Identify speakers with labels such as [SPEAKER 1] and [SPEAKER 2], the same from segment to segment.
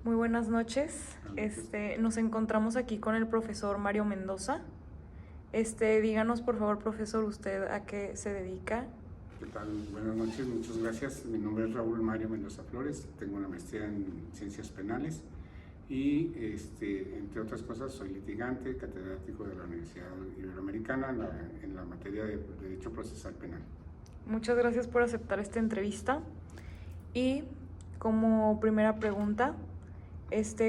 [SPEAKER 1] Muy buenas noches. Nos encontramos aquí con el profesor Mario Mendoza. Díganos, por favor, profesor, ¿usted a qué se dedica?
[SPEAKER 2] ¿Qué tal? Buenas noches, muchas gracias. Mi nombre es Raúl Mario Mendoza Flores, tengo una maestría en Ciencias Penales y, entre otras cosas, soy litigante, catedrático de la Universidad Iberoamericana en la materia de Derecho Procesal Penal.
[SPEAKER 1] Muchas gracias por aceptar esta entrevista. Y como primera pregunta,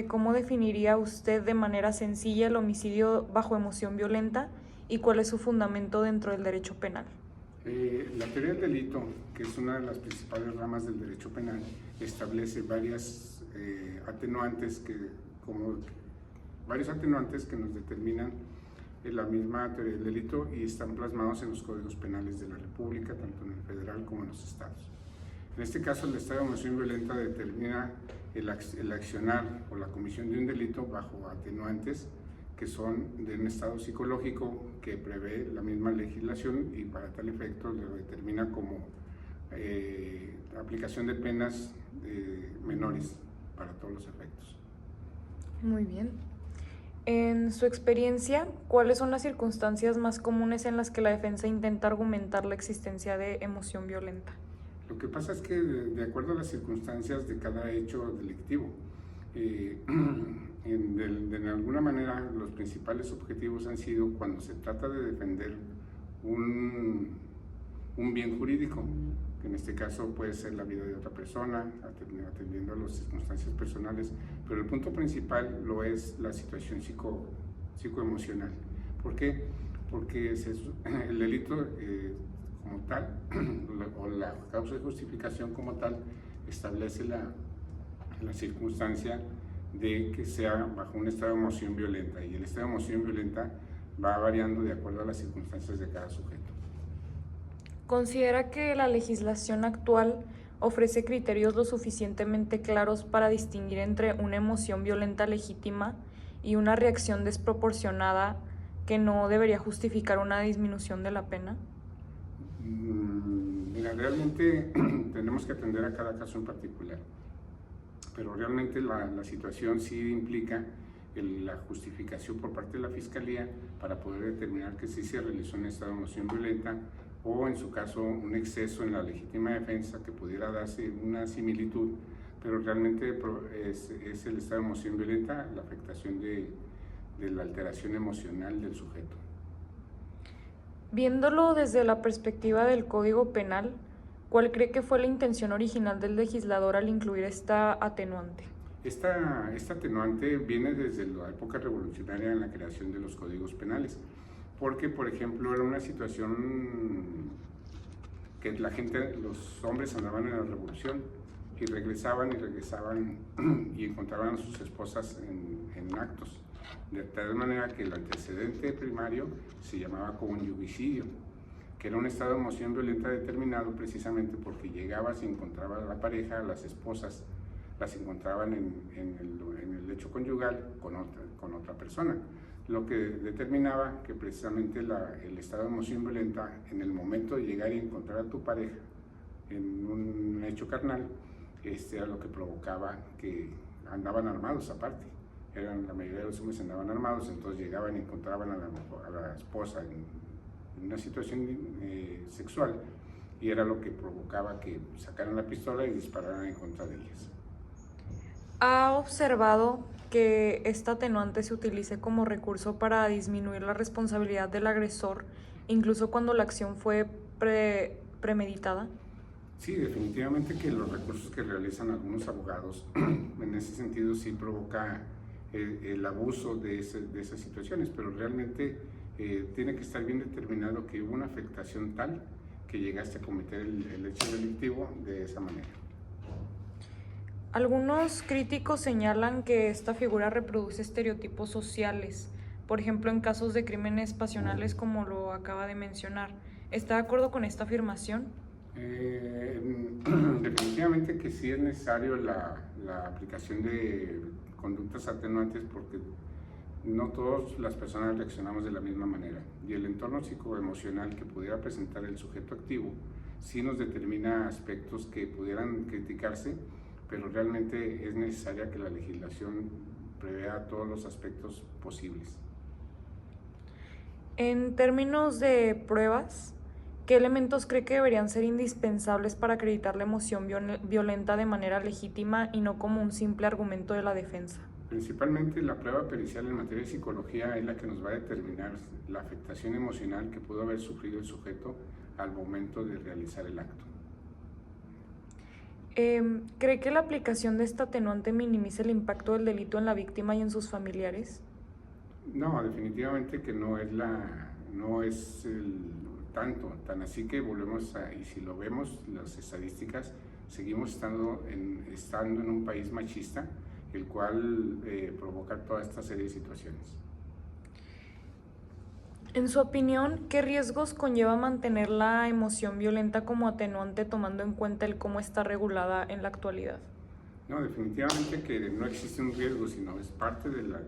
[SPEAKER 1] ¿cómo definiría usted de manera sencilla el homicidio bajo emoción violenta y cuál es su fundamento dentro del derecho penal?
[SPEAKER 2] La teoría del delito, que es una de las principales ramas del derecho penal, establece varios atenuantes que nos determinan la misma teoría del delito y están plasmados en los códigos penales de la República, tanto en el federal como en los estados. En este caso, el estado de emoción violenta determina el accionar o la comisión de un delito bajo atenuantes que son de un estado psicológico que prevé la misma legislación y para tal efecto lo determina como aplicación de penas menores para todos los efectos.
[SPEAKER 1] Muy bien. En su experiencia, ¿cuáles son las circunstancias más comunes en las que la defensa intenta argumentar la existencia de emoción violenta?
[SPEAKER 2] Lo que pasa es que de acuerdo a las circunstancias de cada hecho delictivo, de alguna manera los principales objetivos han sido cuando se trata de defender un bien jurídico, que en este caso puede ser la vida de otra persona, atendiendo a las circunstancias personales, pero el punto principal lo es la situación psicoemocional. ¿Por qué? Porque el delito como tal, o la causa de justificación como tal, establece la circunstancia de que sea bajo un estado de emoción violenta, y el estado de emoción violenta va variando de acuerdo a las circunstancias de cada sujeto.
[SPEAKER 1] ¿Considera que la legislación actual ofrece criterios lo suficientemente claros para distinguir entre una emoción violenta legítima y una reacción desproporcionada que no debería justificar una disminución de la pena?
[SPEAKER 2] Mira, realmente tenemos que atender a cada caso en particular, pero realmente la situación sí implica la justificación por parte de la Fiscalía para poder determinar que sí se realizó un estado de emoción violenta o, en su caso, un exceso en la legítima defensa que pudiera darse una similitud, pero realmente es el estado de emoción violenta la afectación de la alteración emocional del sujeto.
[SPEAKER 1] Viéndolo desde la perspectiva del Código Penal, ¿cuál cree que fue la intención original del legislador al incluir esta atenuante?
[SPEAKER 2] Esta atenuante viene desde la época revolucionaria en la creación de los códigos penales, porque, por ejemplo, era una situación que los hombres andaban en la revolución y regresaban y encontraban a sus esposas en actos, de tal manera que el antecedente primario se llamaba conyugicidio, que era un estado de emoción violenta determinado precisamente porque llegabas y encontrabas a la pareja, a las esposas, las encontraban en el lecho conyugal con otra persona, lo que determinaba que precisamente el estado de emoción violenta en el momento de llegar y encontrar a tu pareja en un hecho carnal, era lo que provocaba que andaban armados aparte. La mayoría de los hombres andaban armados, entonces llegaban y encontraban a la esposa en una situación sexual, y era lo que provocaba que sacaran la pistola y dispararan en contra de ellas.
[SPEAKER 1] ¿Ha observado que esta atenuante se utilice como recurso para disminuir la responsabilidad del agresor, incluso cuando la acción fue premeditada?
[SPEAKER 2] Sí, definitivamente que los recursos que realizan algunos abogados en ese sentido sí provoca el abuso de esas situaciones, pero realmente tiene que estar bien determinado que hubo una afectación tal que llegaste a cometer el hecho delictivo de esa manera.
[SPEAKER 1] Algunos críticos señalan que esta figura reproduce estereotipos sociales, por ejemplo en casos de crímenes pasionales como lo acaba de mencionar. ¿Está de acuerdo con esta afirmación?
[SPEAKER 2] Definitivamente que sí es necesario la aplicación de conductas atenuantes, porque no todas las personas reaccionamos de la misma manera, y el entorno psicoemocional que pudiera presentar el sujeto activo sí nos determina aspectos que pudieran criticarse pero realmente es necesaria que la legislación prevea todos los aspectos posibles.
[SPEAKER 1] En términos de pruebas, ¿qué elementos cree que deberían ser indispensables para acreditar la emoción violenta de manera legítima y no como un simple argumento de la defensa?
[SPEAKER 2] Principalmente la prueba pericial en materia de psicología es la que nos va a determinar la afectación emocional que pudo haber sufrido el sujeto al momento de realizar el acto.
[SPEAKER 1] ¿Cree que la aplicación de esta atenuante minimiza el impacto del delito en la víctima y en sus familiares?
[SPEAKER 2] No, definitivamente que no es tan así que volvemos a, y si lo vemos, las estadísticas, seguimos estando en un país machista, el cual provoca toda esta serie de situaciones.
[SPEAKER 1] En su opinión, ¿qué riesgos conlleva mantener la emoción violenta como atenuante tomando en cuenta el cómo está regulada en la actualidad?
[SPEAKER 2] No, definitivamente que no existe un riesgo, sino es parte de la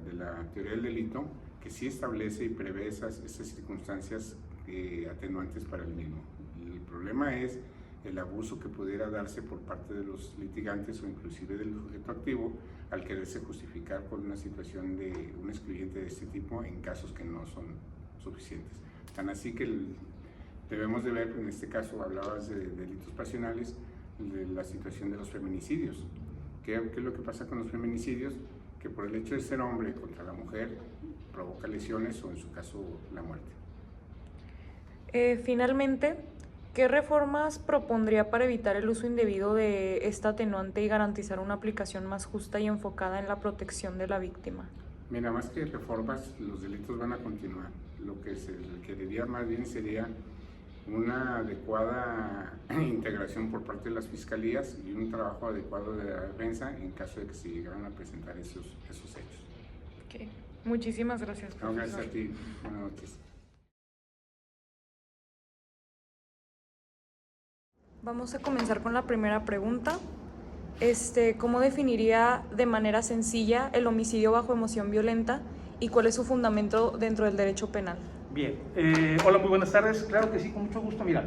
[SPEAKER 2] teoría del delito que sí establece y prevé esas circunstancias atenuantes para el mismo. El problema es el abuso que pudiera darse por parte de los litigantes o inclusive del sujeto activo al quererse justificar con una situación de un excluyente de este tipo en casos que no son suficientes. Tan así que debemos de ver, en este caso hablabas de delitos pasionales, de la situación de los feminicidios. ¿Qué es lo que pasa con los feminicidios? Que por el hecho de ser hombre contra la mujer provoca lesiones o en su caso la muerte.
[SPEAKER 1] Finalmente, ¿qué reformas propondría para evitar el uso indebido de esta atenuante y garantizar una aplicación más justa y enfocada en la protección de la víctima?
[SPEAKER 2] Mira, más que reformas, los delitos van a continuar. Lo que se requeriría más bien sería una adecuada integración por parte de las fiscalías y un trabajo adecuado de la defensa en caso de que se llegaran a presentar esos hechos.
[SPEAKER 1] Okay. Muchísimas gracias, profesor.
[SPEAKER 2] No, gracias a ti. Buenas noches.
[SPEAKER 1] Vamos a comenzar con la primera pregunta. ¿Cómo definiría de manera sencilla el homicidio bajo emoción violenta y cuál es su fundamento dentro del derecho penal?
[SPEAKER 3] Bien, hola, muy buenas tardes. Claro que sí, con mucho gusto. Mira,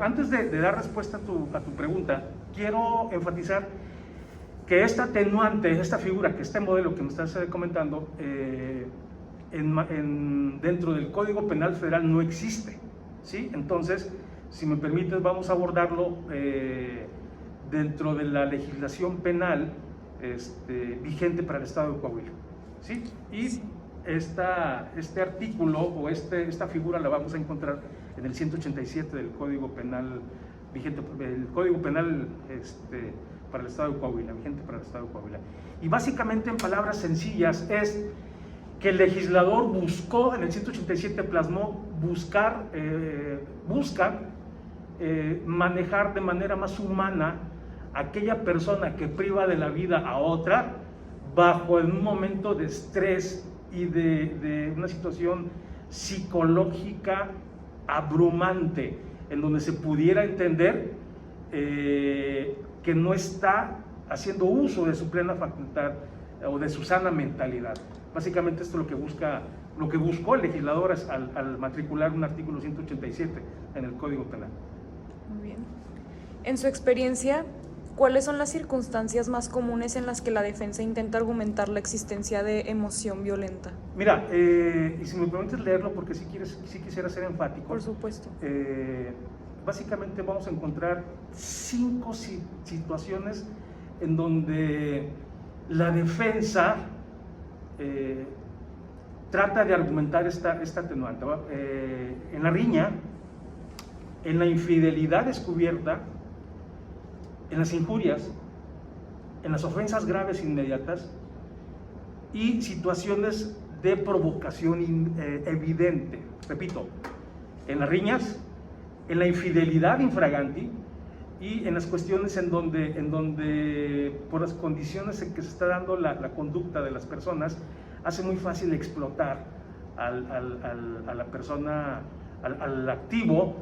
[SPEAKER 3] antes de dar respuesta a tu pregunta, quiero enfatizar que esta atenuante, esta figura, que este modelo que me estás comentando, dentro del Código Penal Federal no existe, ¿sí? Entonces, si me permites, vamos a abordarlo dentro de la legislación penal vigente para el Estado de Coahuila, ¿sí? Y este artículo o esta figura la vamos a encontrar en el 187 del Código Penal vigente, el Código Penal para el Estado de Coahuila, vigente para el Estado de Coahuila. Y básicamente, en palabras sencillas, es que el legislador buscó, en el 187 plasmó, busca manejar de manera más humana a aquella persona que priva de la vida a otra bajo un momento de estrés y de una situación psicológica abrumante, en donde se pudiera entender que no está haciendo uso de su plena facultad o de su sana mentalidad. Básicamente esto es lo que buscó el legislador al matricular un artículo 187 en el Código Penal.
[SPEAKER 1] Muy bien. En su experiencia, ¿cuáles son las circunstancias más comunes en las que la defensa intenta argumentar la existencia de emoción violenta?
[SPEAKER 3] Mira, y si me permites leerlo, porque sí quisiera ser enfático.
[SPEAKER 1] Por supuesto.
[SPEAKER 3] Básicamente vamos a encontrar 5 situaciones en donde la defensa trata de argumentar esta atenuante. En la riña, en la infidelidad descubierta, en las injurias, en las ofensas graves inmediatas y situaciones de provocación evidente. Repito, en las riñas, en la infidelidad infraganti y en las cuestiones en donde por las condiciones en que se está dando la conducta de las personas, hace muy fácil explotar a la persona, al activo,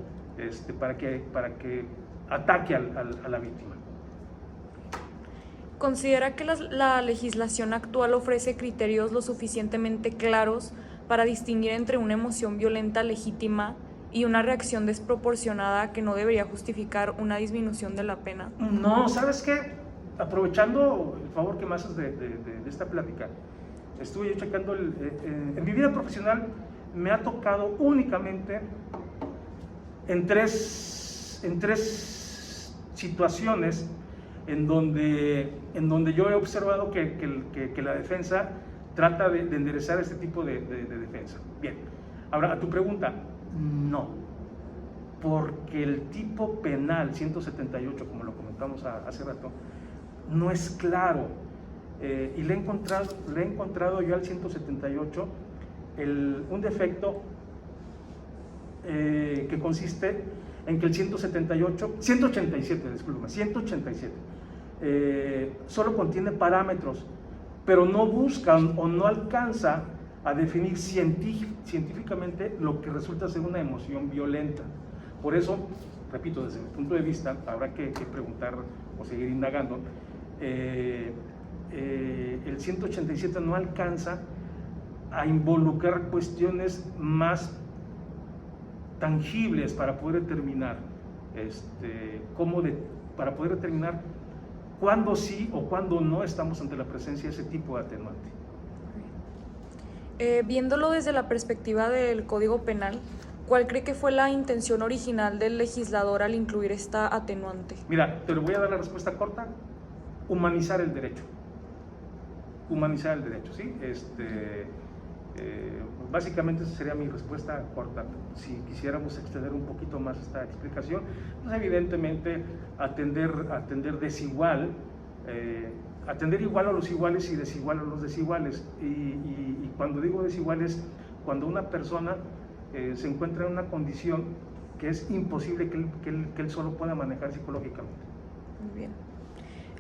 [SPEAKER 3] para que ataque a la víctima.
[SPEAKER 1] ¿Considera que la legislación actual ofrece criterios lo suficientemente claros para distinguir entre una emoción violenta legítima y una reacción desproporcionada que no debería justificar una disminución de la pena?
[SPEAKER 3] No, ¿sabes qué? aprovechando el favor que me haces de esta plática, estuve yo checando, en mi vida profesional me ha tocado únicamente en tres situaciones en donde yo he observado que la defensa trata de enderezar este tipo de defensa. Bien, ahora a tu pregunta, no, porque el tipo penal 178, como lo comentamos hace rato, no es claro, y le he encontrado yo al 178 un defecto que consiste en que el 187 solo contiene parámetros, pero no buscan o no alcanza a definir científicamente lo que resulta ser una emoción violenta. Por eso, repito, desde mi punto de vista, habrá que preguntar o seguir indagando, el 187 no alcanza a involucrar cuestiones más tangibles para poder determinar para poder determinar cuándo sí o cuándo no estamos ante la presencia de ese tipo de atenuante.
[SPEAKER 1] Viéndolo desde la perspectiva del Código Penal, ¿cuál cree que fue la intención original del legislador al incluir esta atenuante?
[SPEAKER 3] Mira, te lo voy a dar la respuesta corta: humanizar el derecho. Humanizar el derecho, ¿sí? Básicamente esa sería mi respuesta corta. Si quisiéramos extender un poquito más esta explicación, pues evidentemente atender desigual, atender igual a los iguales y desigual a los desiguales. Y cuando digo desiguales, cuando una persona se encuentra en una condición que es imposible que él solo pueda manejar psicológicamente.
[SPEAKER 1] Muy bien.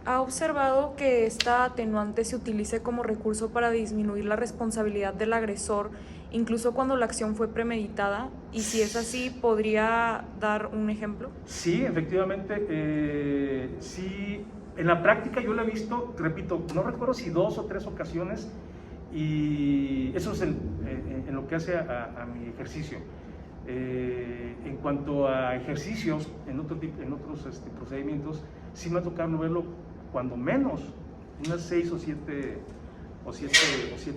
[SPEAKER 1] ¿Ha observado que esta atenuante se utilice como recurso para disminuir la responsabilidad del agresor, incluso cuando la acción fue premeditada? Y si es así, ¿podría dar un ejemplo?
[SPEAKER 3] Sí, efectivamente, sí. En la práctica yo lo he visto, repito, no recuerdo si 2 o 3 ocasiones, y eso es en lo que hace a mi ejercicio. En cuanto a ejercicios, en otros procedimientos, sí me ha tocado verlo cuando menos, unas 6 o 7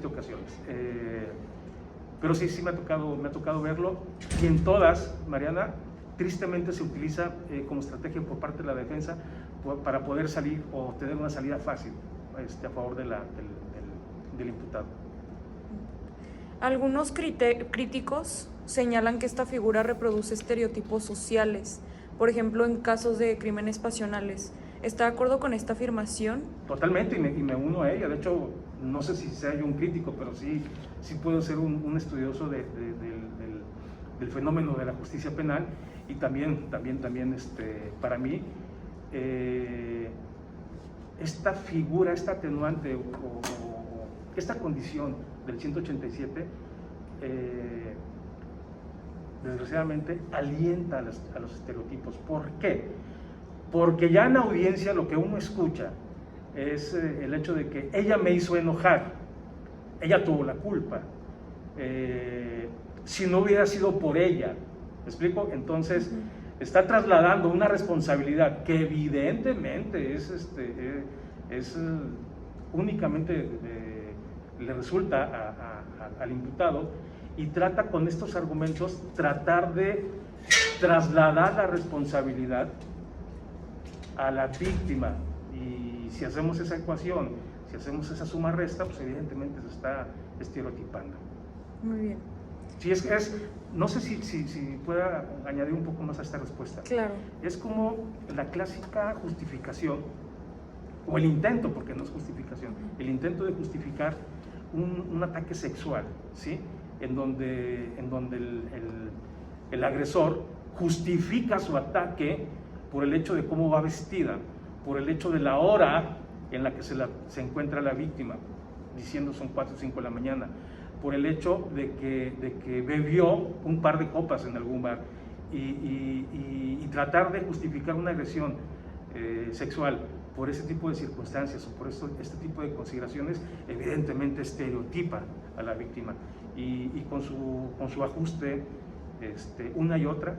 [SPEAKER 3] ocasiones. Pero sí me ha tocado verlo, y en todas, Mariana, tristemente se utiliza como estrategia por parte de la defensa para poder salir o tener una salida fácil a favor del imputado.
[SPEAKER 1] Algunos críticos señalan que esta figura reproduce estereotipos sociales, por ejemplo, en casos de crímenes pasionales. ¿Está de acuerdo con esta afirmación?
[SPEAKER 3] Totalmente, y me uno a ella. De hecho, no sé si sea yo un crítico, pero sí puedo ser un estudioso del fenómeno de la justicia penal, y también para mí esta figura, esta atenuante o esta condición del 187 desgraciadamente alienta a los estereotipos. ¿Por qué? Porque ya en audiencia lo que uno escucha es el hecho de que ella me hizo enojar, ella tuvo la culpa, si no hubiera sido por ella, ¿me explico? Entonces está trasladando una responsabilidad que evidentemente es únicamente le resulta al imputado, y trata con estos argumentos tratar de trasladar la responsabilidad a la víctima. Y si hacemos esa ecuación, si hacemos esa suma resta, pues evidentemente se está estereotipando.
[SPEAKER 1] Muy bien.
[SPEAKER 3] Sí, no sé si pueda añadir un poco más a esta respuesta.
[SPEAKER 1] Claro.
[SPEAKER 3] Es como la clásica justificación, o el intento, porque no es justificación, el intento de justificar un ataque sexual, ¿sí? En donde el agresor justifica su ataque por el hecho de cómo va vestida, por el hecho de la hora en la que se encuentra la víctima, diciendo son 4 o 5 de la mañana, por el hecho de que bebió un par de copas en algún bar, y tratar de justificar una agresión sexual por ese tipo de circunstancias o por este tipo de consideraciones, evidentemente estereotipa a la víctima, y con su ajuste una y otra,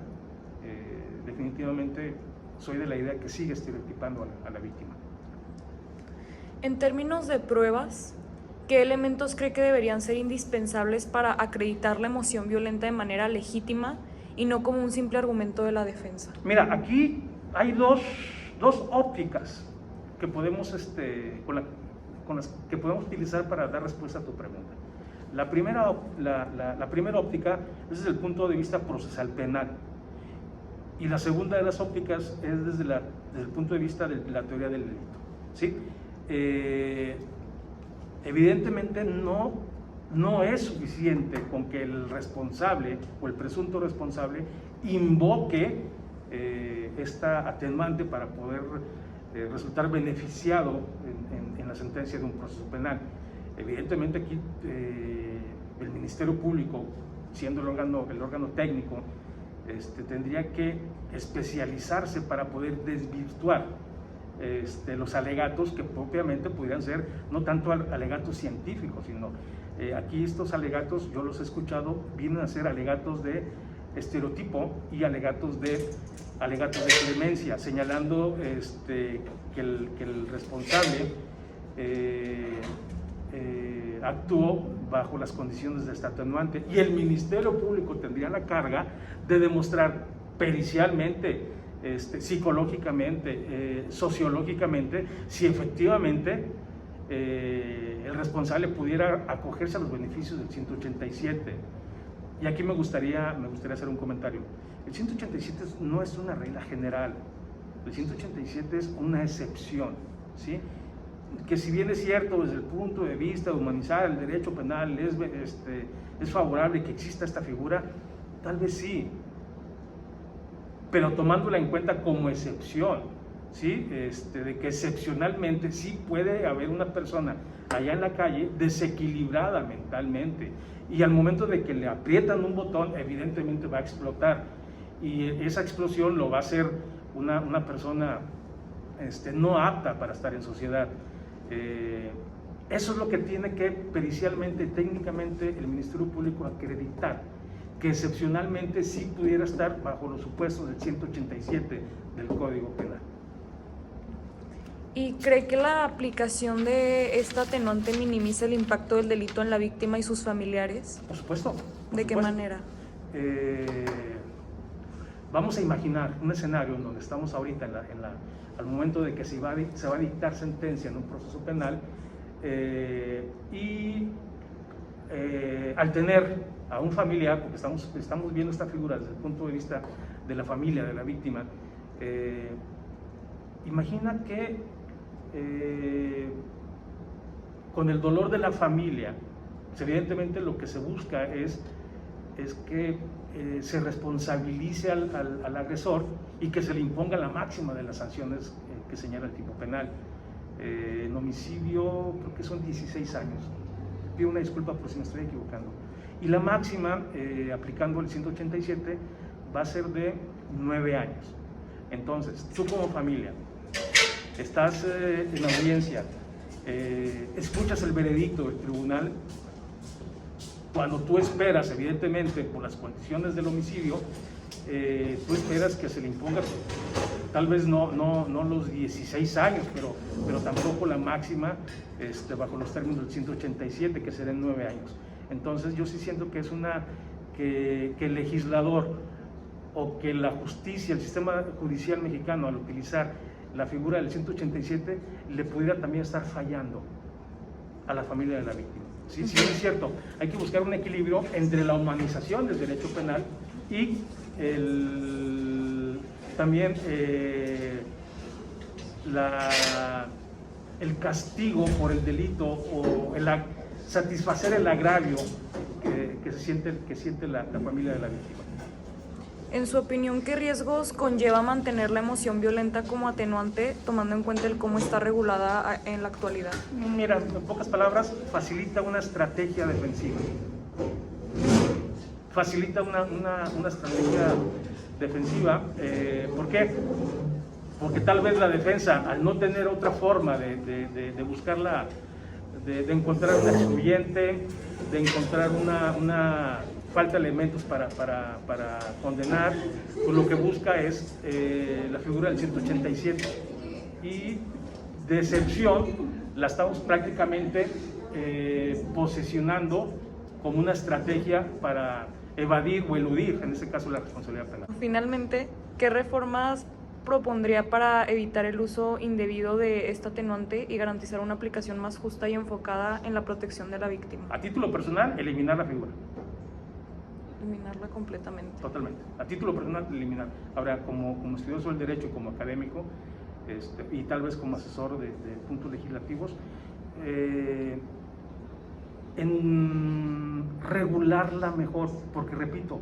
[SPEAKER 3] definitivamente soy de la idea que sigue estereotipando a la víctima.
[SPEAKER 1] En términos de pruebas, ¿qué elementos cree que deberían ser indispensables para acreditar la emoción violenta de manera legítima y no como un simple argumento de la defensa?
[SPEAKER 3] Mira, aquí hay dos ópticas que podemos, con las que podemos utilizar para dar respuesta a tu pregunta. La primera óptica es desde el punto de vista procesal penal, y la segunda de las ópticas es desde el punto de vista de la teoría del delito, ¿sí? Evidentemente no es suficiente con que el responsable o el presunto responsable invoque esta atenuante para poder resultar beneficiado en la sentencia de un proceso penal. Evidentemente aquí el Ministerio Público, siendo el órgano técnico, tendría que especializarse para poder desvirtuar los alegatos que propiamente pudieran ser no tanto alegatos científicos, sino aquí estos alegatos, yo los he escuchado, vienen a ser alegatos de estereotipo y alegatos de clemencia, señalando que el responsable actuó bajo las condiciones de esta atenuante, y el Ministerio Público tendría la carga de demostrar pericialmente, psicológicamente, sociológicamente, si efectivamente el responsable pudiera acogerse a los beneficios del 187. Y aquí me gustaría hacer un comentario. El 187 no es una regla general, el 187 es una excepción, ¿sí? Que si bien es cierto desde el punto de vista de humanizar el derecho penal es favorable que exista esta figura, tal vez sí, pero tomándola en cuenta como excepción, ¿sí? De que excepcionalmente sí puede haber una persona allá en la calle desequilibrada mentalmente, y al momento de que le aprietan un botón, evidentemente va a explotar, y esa explosión lo va a hacer una persona no apta para estar en sociedad. Eso es lo que tiene que pericialmente, técnicamente, el Ministerio Público acreditar, que excepcionalmente sí pudiera estar bajo los supuestos del 187 del Código Penal.
[SPEAKER 1] ¿Y cree que la aplicación de esta atenuante minimiza el impacto del delito en la víctima y sus familiares?
[SPEAKER 3] Por supuesto.
[SPEAKER 1] ¿De qué manera?
[SPEAKER 3] Vamos a imaginar un escenario en donde estamos ahorita, al momento de que se va a dictar sentencia en un proceso penal, y al tener a un familiar, porque estamos viendo esta figura desde el punto de vista de la familia, de la víctima, imagina que con el dolor de la familia, pues evidentemente lo que se busca es que se responsabilice al agresor y que se le imponga la máxima de las sanciones que señala el tipo penal. En homicidio creo que son 16 años. Pido una disculpa por si me estoy equivocando. Y la máxima, aplicando el 187, va a ser de 9 años. Entonces, tú como familia, estás en la audiencia, escuchas el veredicto del tribunal. Cuando tú esperas, evidentemente, por las condiciones del homicidio, tú esperas que se le imponga, tal vez no los 16 años, pero tampoco la máxima bajo los términos del 187, que serán 9 años. Entonces yo sí siento que es que el legislador o que la justicia, el sistema judicial mexicano, al utilizar la figura del 187, le pudiera también estar fallando a la familia de la víctima. Sí, sí, es cierto, hay que buscar un equilibrio entre la humanización del derecho penal y también el castigo por el delito o satisfacer el agravio que siente la familia de la víctima.
[SPEAKER 1] En su opinión, ¿qué riesgos conlleva mantener la emoción violenta como atenuante, tomando en cuenta cómo está regulada en la actualidad?
[SPEAKER 3] Mira, en pocas palabras, facilita una estrategia defensiva. Facilita una estrategia defensiva. ¿Por qué? Porque tal vez la defensa, al no tener otra forma de buscarla, de encontrar un excluyente, de encontrar una falta de elementos para condenar, pues lo que busca es la figura del 187, y de excepción la estamos prácticamente posesionando como una estrategia para evadir o eludir, en este caso, la responsabilidad penal.
[SPEAKER 1] Finalmente, ¿qué reformas propondría para evitar el uso indebido de esta atenuante y garantizar una aplicación más justa y enfocada en la protección de la víctima?
[SPEAKER 3] A título personal, eliminar la figura.
[SPEAKER 1] Eliminarla completamente.
[SPEAKER 3] Totalmente. A título personal, eliminar. Ahora, como estudioso del derecho, como académico, y tal vez como asesor de puntos legislativos, en regularla mejor, porque repito,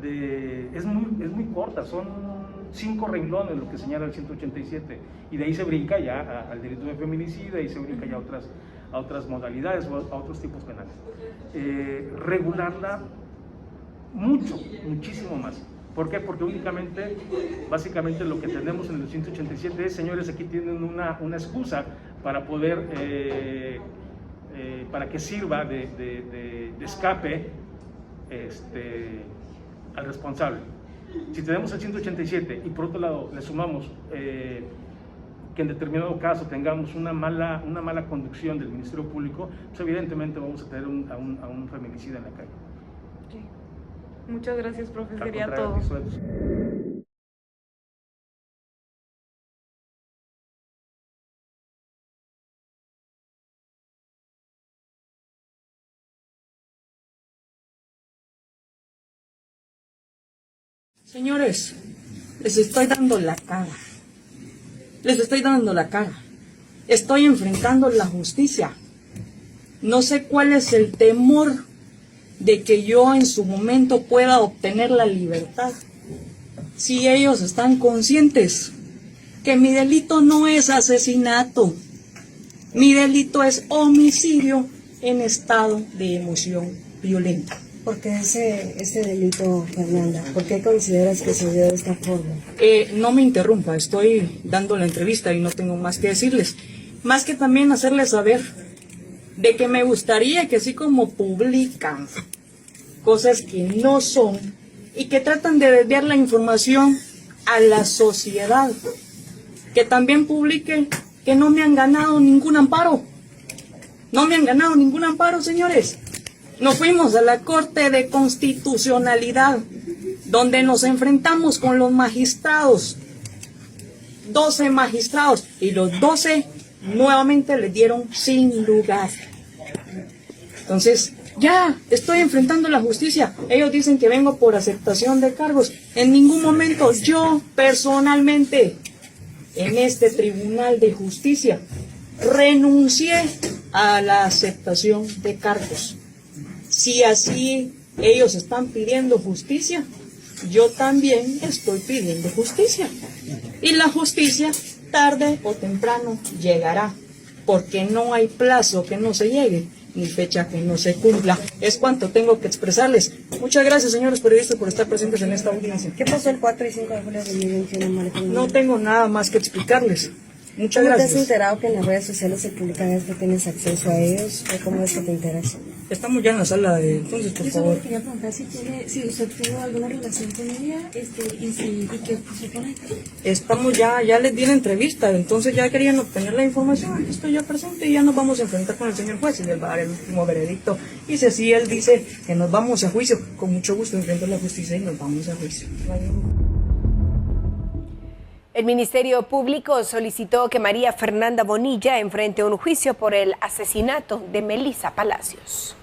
[SPEAKER 3] es muy corta, son 5 renglones lo que señala el 187, y de ahí se brinca ya al delito de feminicidio, de ahí se brinca ya a otras modalidades o a otros tipos penales. Regularla muchísimo más. ¿Por qué? Porque únicamente, básicamente lo que tenemos en el 187 es, señores, aquí tienen una excusa para poder, para que sirva de escape al responsable. Si tenemos el 187 y por otro lado le sumamos que en determinado caso tengamos una mala conducción del Ministerio Público, pues evidentemente vamos a tener a un feminicida en la calle.
[SPEAKER 1] Sí. Muchas gracias, profe. Sería
[SPEAKER 3] Al
[SPEAKER 1] todo.
[SPEAKER 3] contrario,
[SPEAKER 4] Señores, les estoy dando la cara. Les estoy dando la cara. Estoy enfrentando la justicia. No sé cuál es el temor de que yo en su momento pueda obtener la libertad. Si ellos están conscientes que mi delito no es asesinato, mi delito es homicidio en estado de emoción violenta.
[SPEAKER 5] ¿Por qué ese delito, Fernanda? ¿Por qué consideras que se dio de esta forma?
[SPEAKER 4] No me interrumpa, estoy dando la entrevista y no tengo más que decirles. Más que también hacerles saber de que me gustaría que así como publican cosas que no son y que tratan de desviar la información a la sociedad, que también publiquen que no me han ganado ningún amparo. No me han ganado ningún amparo, señores. Nos fuimos a la Corte de Constitucionalidad, donde nos enfrentamos con los magistrados, 12 magistrados, y los 12 nuevamente les dieron sin lugar. Entonces, ya estoy enfrentando la justicia. Ellos dicen que vengo por aceptación de cargos. En ningún momento yo personalmente, en este Tribunal de Justicia, renuncié a la aceptación de cargos. Si así ellos están pidiendo justicia, yo también estoy pidiendo justicia. Y la justicia, tarde o temprano, llegará, porque no hay plazo que no se llegue, ni fecha que no se cumpla. Es cuanto tengo que expresarles. Muchas gracias, señores periodistas, por estar presentes en esta audiencia.
[SPEAKER 5] ¿Qué pasó el 4 y 5 de julio de 2021, María Fernanda?
[SPEAKER 4] No tengo nada más que explicarles. Muchas
[SPEAKER 5] ¿Cómo te has
[SPEAKER 4] gracias.
[SPEAKER 5] enterado que en las redes sociales se publican esto? ¿Tienes acceso a ellos? ¿O cómo es que te enteras?
[SPEAKER 4] Estamos ya en la sala de... Entonces, por
[SPEAKER 6] Yo solo
[SPEAKER 4] favor.
[SPEAKER 6] quería preguntar si usted tuvo alguna relación con ella y que se supone.
[SPEAKER 4] Estamos ya les di la entrevista, entonces ya querían obtener la información. Aquí estoy ya presente y ya nos vamos a enfrentar con el señor juez y le va a dar el último veredicto. Y si así él dice que nos vamos a juicio, con mucho gusto enfrento a la justicia y nos vamos a juicio.
[SPEAKER 7] El Ministerio Público solicitó que María Fernanda Bonilla enfrente un juicio por el asesinato de Melissa Palacios.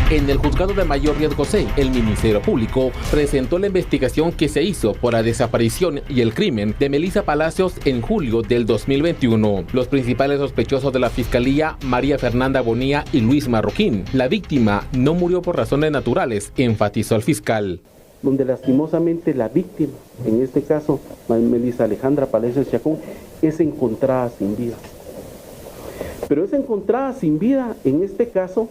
[SPEAKER 8] En el juzgado de mayor riesgo C, el Ministerio Público presentó la investigación que se hizo por la desaparición y el crimen de Melissa Palacios en julio del 2021. Los principales sospechosos de la Fiscalía, María Fernanda Bonilla y Luis Marroquín. La víctima no murió por razones naturales, enfatizó el fiscal.
[SPEAKER 9] Donde lastimosamente la víctima, en este caso Melissa Alejandra Palacios Chacón, es encontrada sin vida. Pero es encontrada sin vida, en este caso,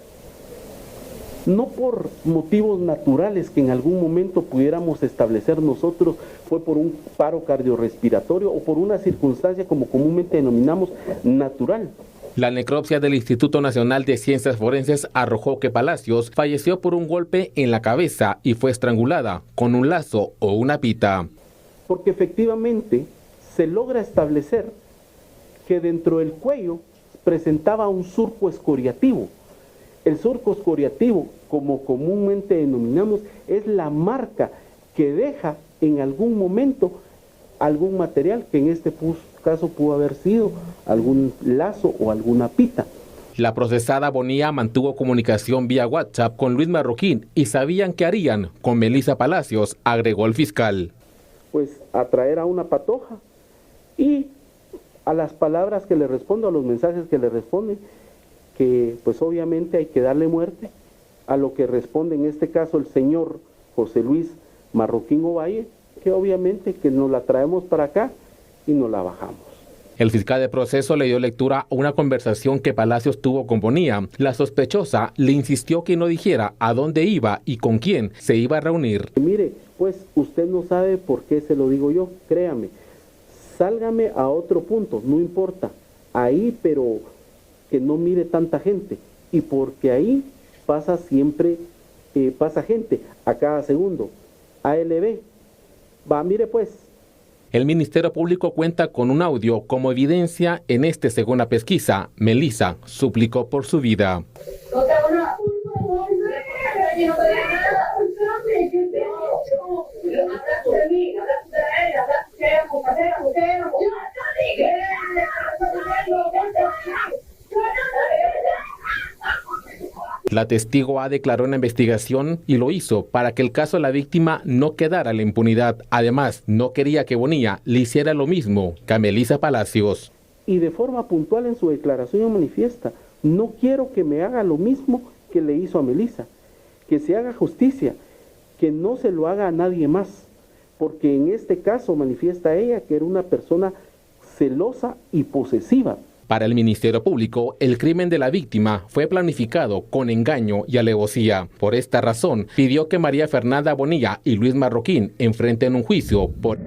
[SPEAKER 9] no por motivos naturales que en algún momento pudiéramos establecer nosotros, fue por un paro cardiorrespiratorio o por una circunstancia como comúnmente denominamos natural.
[SPEAKER 8] La necropsia del Instituto Nacional de Ciencias Forenses arrojó que Palacios falleció por un golpe en la cabeza y fue estrangulada con un lazo o una pita.
[SPEAKER 9] Porque efectivamente se logra establecer que dentro del cuello presentaba un surco escoriativo. El surco escoriativo, como comúnmente denominamos, es la marca que deja en algún momento algún material, que en este caso pudo haber sido algún lazo o alguna pita.
[SPEAKER 8] La procesada Bonilla mantuvo comunicación vía WhatsApp con Luis Marroquín y sabían qué harían con Melissa Palacios, agregó el fiscal.
[SPEAKER 9] Pues atraer a una patoja y a las palabras que le respondo, a los mensajes que le responden, que pues obviamente hay que darle muerte, a lo que responde en este caso el señor José Luis Marroquín Ovalle, que obviamente que nos la traemos para acá y nos la bajamos.
[SPEAKER 8] El fiscal de proceso le dio lectura a una conversación que Palacios tuvo con Bonilla. La sospechosa le insistió que no dijera a dónde iba y con quién se iba a reunir.
[SPEAKER 9] Mire, pues usted no sabe por qué se lo digo yo, créame. Sálgame a otro punto, no importa, ahí, pero que no mire tanta gente, y porque ahí pasa siempre, pasa gente a cada segundo. ALB, va, mire pues.
[SPEAKER 8] El Ministerio Público cuenta con un audio como evidencia en esta segunda pesquisa. Melissa suplicó por su vida. La testigo A declaró en la investigación y lo hizo para que el caso de la víctima no quedara en la impunidad. Además, no quería que Bonilla le hiciera lo mismo que a Melissa Palacios.
[SPEAKER 9] Y de forma puntual en su declaración manifiesta, no quiero que me haga lo mismo que le hizo a Melissa, que se haga justicia, que no se lo haga a nadie más, porque en este caso manifiesta ella que era una persona celosa y posesiva.
[SPEAKER 8] Para el Ministerio Público, el crimen de la víctima fue planificado con engaño y alevosía. Por esta razón, pidió que María Fernanda Bonilla y Luis Marroquín enfrenten un juicio por